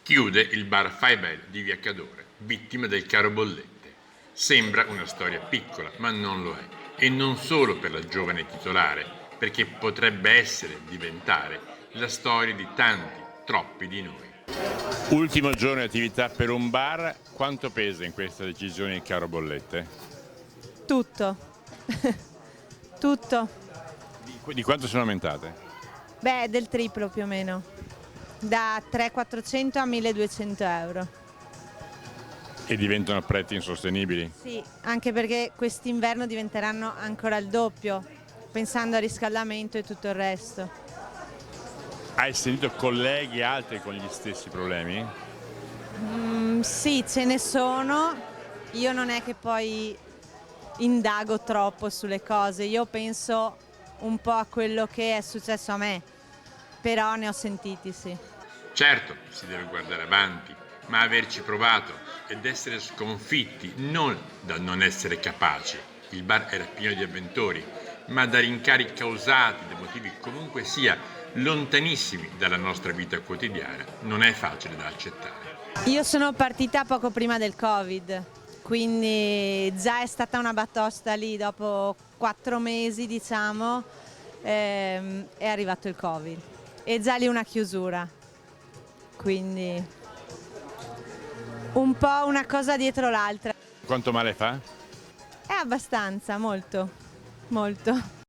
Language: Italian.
Chiude il bar Five di Via Cadore, vittima del caro bollette. Sembra una storia piccola, ma non lo è. E non solo per la giovane titolare, perché potrebbe essere, diventare, la storia di tanti, troppi di noi. Ultimo giorno di attività per un bar, quanto pesa in questa decisione il caro bollette? Tutto. Tutto. Di quanto sono aumentate? Beh, del triplo più o meno. Da 3.400 a 1.200 euro. E diventano prezzi insostenibili? Sì, anche perché quest'inverno diventeranno ancora il doppio, pensando al riscaldamento e tutto il resto. Hai sentito colleghi altri con gli stessi problemi? Sì, ce ne sono. Io non è che poi indago troppo sulle cose, io penso un po' a quello che è successo a me, però ne ho sentiti, sì. Certo, si deve guardare avanti, ma averci provato ed essere sconfitti non dal non essere capaci. Il bar era pieno di avventori, ma da rincari causati da motivi comunque sia lontanissimi dalla nostra vita quotidiana, non è facile da accettare. Io sono partita poco prima del Covid, quindi già è stata una batosta lì, dopo 4 mesi diciamo, è arrivato il Covid e già lì una chiusura, quindi un po' una cosa dietro l'altra. Quanto male fa? È abbastanza, molto, molto.